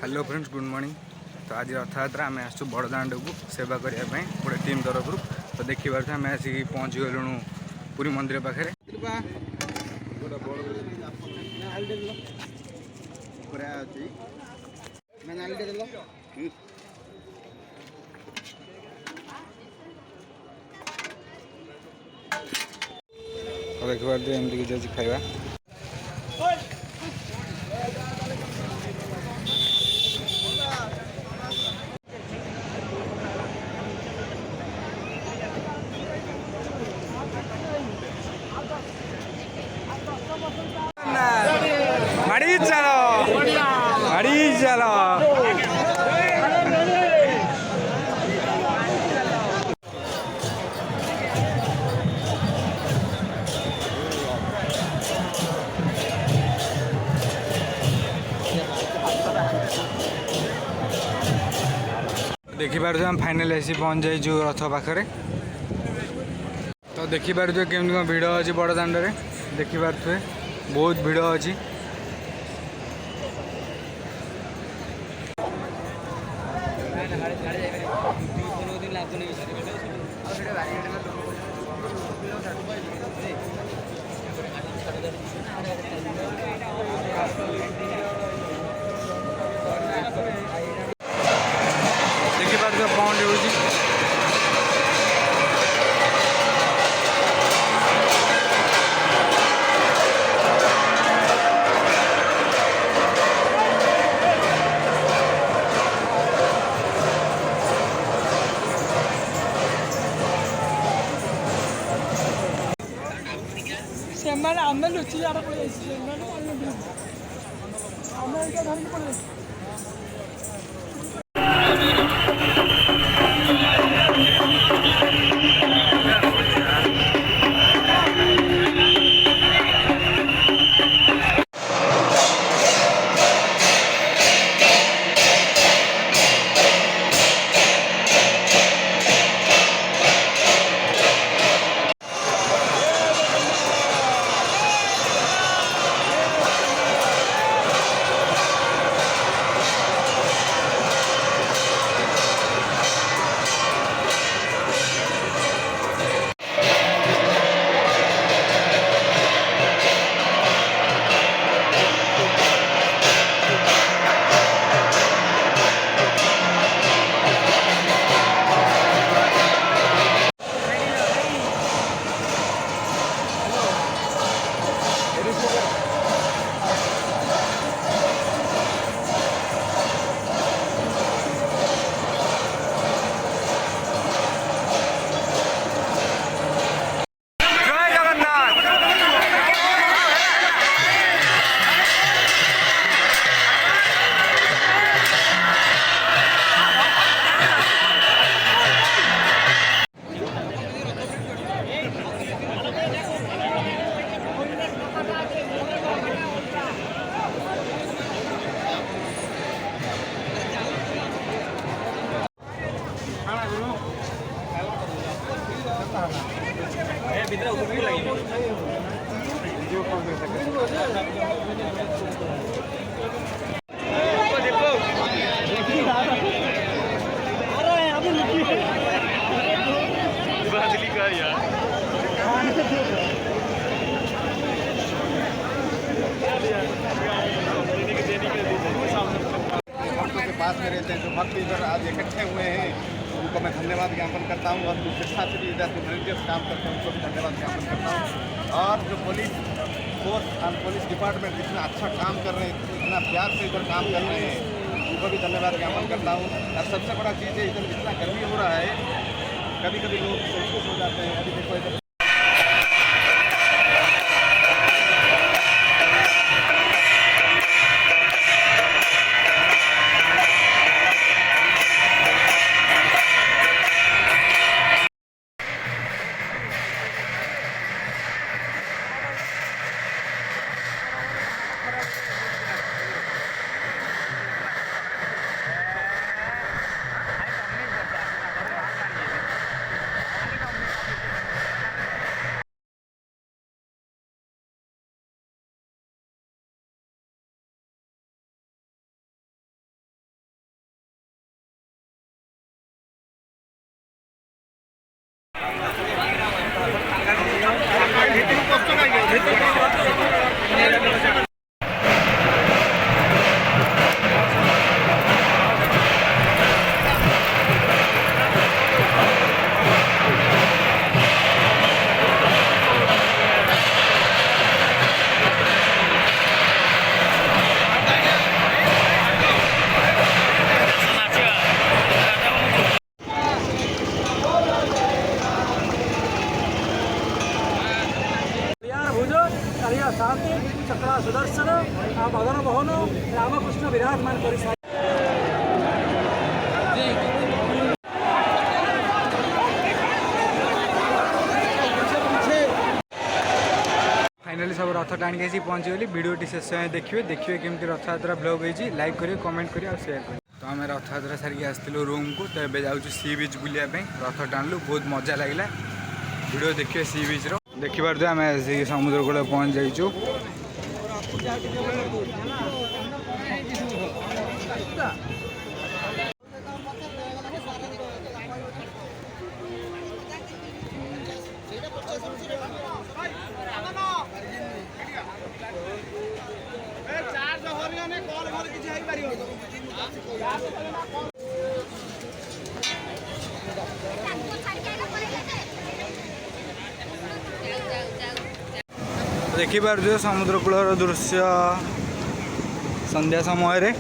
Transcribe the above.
Hello friends, good morning. तो आज रथयात्रा आम आसु बड़दाण्ड को सेवा करने गोटे टीम तरफ तो देखिए आम आसिक पहुँची गलुणु पुरी मंदिर पाखे। देखिए एमती किसी आज खाଇବା माड़ी चलो माड़ी चलो। देखिपार आम फाइनाल आसी पहुँच जाइए रथ पाखे। तो देखिपार केमती भिड़ अच्छी बड़ दाण्ड में देखिपे बहुत भिड़ अच्छी। देखिपार पहुँच हो आम लुचि यार पड़े पास में रहते हैं जो भक्त इधर आज इकट्ठे हुए हैं उनको मैं धन्यवाद ज्ञापन करता हूँ और जो स्वेच्छासेवी इधर जो वॉलंटियर्स काम करते हैं उनको भी धन्यवाद ज्ञापन करता हूँ। और जो पुलिस फोर्स और पुलिस डिपार्टमेंट जितना अच्छा काम कर रहे हैं, इतना प्यार से इधर काम कर रहे हैं, उनको भी धन्यवाद ज्ञापन करता हूँ। और सबसे बड़ा चीज़ है इधर इतना गर्मी हो रहा है, कभी कभी लोग सेंसिटिव हो जाते हैं। अभी देखो इधर फाइनाली सब रथ टाणी आसी पहुँचीगली भिडियोटी शेष देखिए केमती रथयात्रा ब्लॉग होती लाइक करेंगे कमेंट करेंगे और शेयर करेंगे। तो आम रथयात्रा सारिक आसलु रूम को तो ये जाऊँ सी बीच बुलायापी रथ टाणलु बहुत मजा लगे वीडियो देखिए सी बीच देखिए आम समुद्र कूल पहुँच जाइचु। देखिपार समुद्र कूलर दृश्य संध्या समय